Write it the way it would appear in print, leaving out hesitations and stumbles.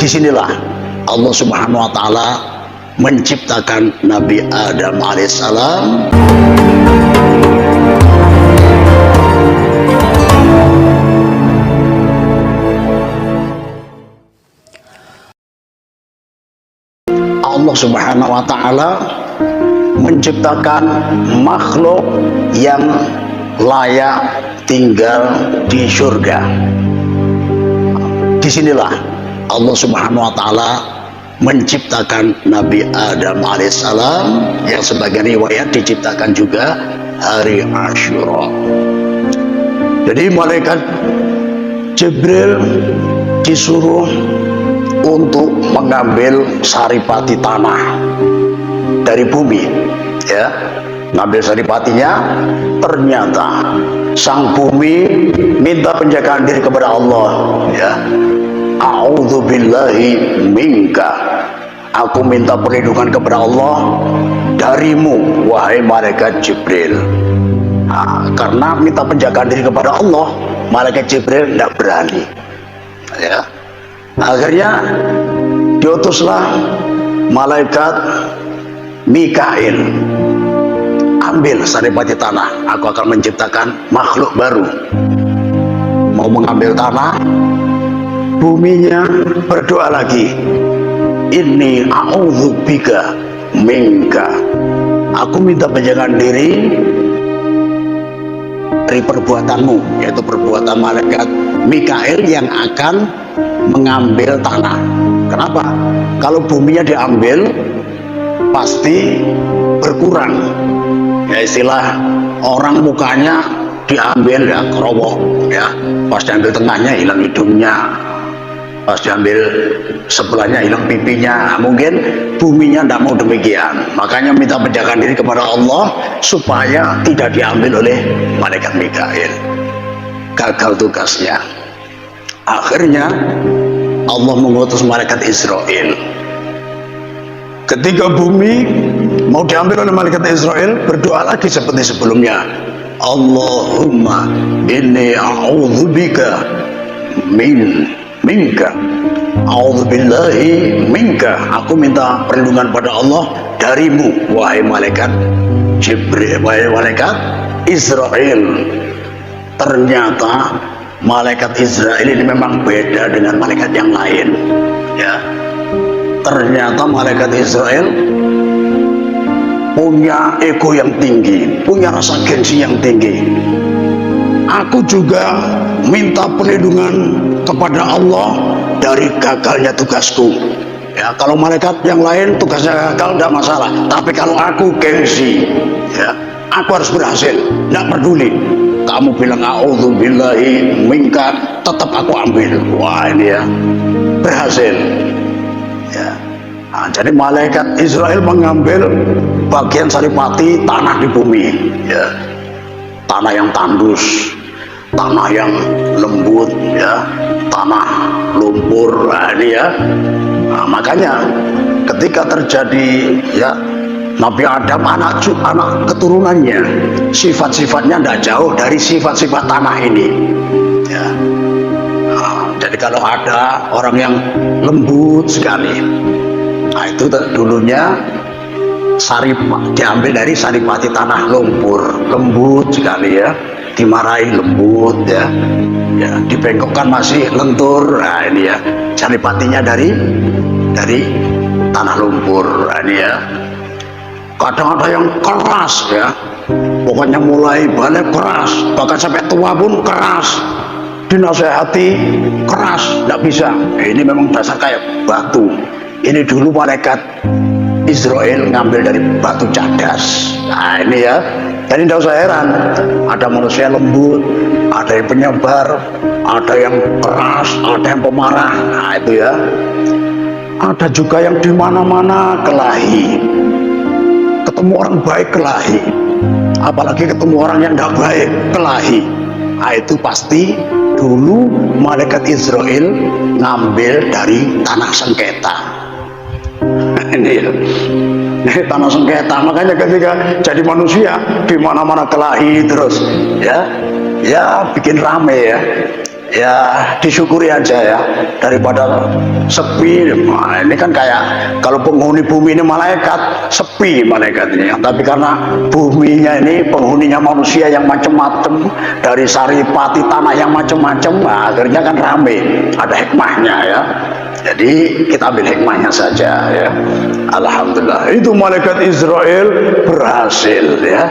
Disinilah Allah Subhanahu wa Ta'ala menciptakan Nabi Adam alaihissalam. Allah Subhanahu wa Ta'ala menciptakan makhluk yang layak tinggal di surga. Disinilah Allah Subhanahu wa Ta'ala menciptakan Nabi Adam alaihissalam, yang sebagian riwayat diciptakan juga hari Asyura. Jadi malaikat Jibril disuruh untuk mengambil saripati tanah dari bumi, ya, ngambil saripatinya. Ternyata sang bumi minta penjagaan diri kepada Allah, ya. A'udzubillahi minka, aku minta perlindungan kepada Allah darimu, wahai malaikat Jibril. Karena minta penjagaan diri kepada Allah, malaikat Jibril tidak berani, ya. Akhirnya diutuslah malaikat Mikail, ambil saripati tanah, aku akan menciptakan makhluk baru. Mau mengambil tanah, buminya berdoa lagi, inni a'udzubika minka, aku minta penjagaan diri dari perbuatanmu, yaitu perbuatan malaikat Mikail yang akan mengambil tanah. Kenapa? Kalau buminya diambil pasti berkurang, ya, istilah orang mukanya diambil, ya, kerowoh, ya, pas diambil tengahnya hilang hidungnya, pas diambil sebelahnya hilang pipinya. Mungkin buminya tidak mau demikian, makanya minta penjagaan diri kepada Allah supaya tidak diambil oleh malaikat Mikail. Gagal tugasnya. Akhirnya Allah mengutus malaikat Israel. Ketika bumi mau diambil oleh malaikat Israel, berdoa lagi seperti sebelumnya, Allahumma inni a'udzubika minka, a'udzubillahi minka, aku minta perlindungan pada Allah darimu, wahai malaikat Jibril, wahai malaikat Israel. Ternyata malaikat Israel ini memang beda dengan malaikat yang lain, ya. Ternyata malaikat Israel punya ego yang tinggi, punya rasa gengsi yang tinggi. Aku juga minta perlindungan kepada Allah dari gagalnya tugasku, ya. Kalau malaikat yang lain tugasnya gagal tidak masalah, tapi kalau aku gengsi, ya, aku harus berhasil, tidak peduli kamu bilang a'udzubillahi minka, tetap aku ambil. Wah, ini, ya, berhasil, ya. Nah, jadi malaikat Israel mengambil bagian saripati tanah di bumi, ya, tanah yang tandus, tanah yang lembut, ya, tanah lumpur. Nah, ini, ya. Nah, makanya ketika terjadi, ya, Nabi Adam anak keturunannya, sifat-sifatnya tidak jauh dari sifat-sifat tanah ini, ya. Nah, jadi kalau ada orang yang lembut sekali, nah, itu dulunya diambil dari saripati tanah lumpur, lembut sekali, ya, dimarahi lembut, ya, ya, dibengkokkan masih lentur. Nah, ini, ya, saripatinya dari tanah lumpur. Nah, ini, ya. Kadang ada yang keras, ya, pokoknya mulai balik keras, bahkan sampai tua pun keras, dinasehati keras, tidak bisa. Ini memang dasar kayak batu. Ini dulu malaikat Israel ngambil dari batu cadas. Nah, ini, ya, jadi tidak usah heran, ada manusia lembut, ada yang penyebar, ada yang keras, ada yang pemarah. Nah, itu, ya. Ada juga yang di mana-mana kelahi. Ketemu orang baik kelahi, apalagi ketemu orang yang tidak baik kelahi. Nah, itu pasti dulu malaikat Israel ngambil dari tanah sengketa. Ini, tanah sengketa. Makanya ketika jadi manusia di mana-mana kelahi terus, ya, ya, bikin rame, ya, ya disyukuri aja ya, daripada sepi. Nah, ini kan kayak kalau penghuni bumi ini malaikat, sepi malaikatnya, tapi karena buminya ini penghuninya manusia yang macam-macam, dari saripati tanah yang macam-macam, nah, akhirnya kan rame. Ada hikmahnya ya, jadi kita ambil hikmahnya saja ya. Alhamdulillah, itu malaikat Israel berhasil ya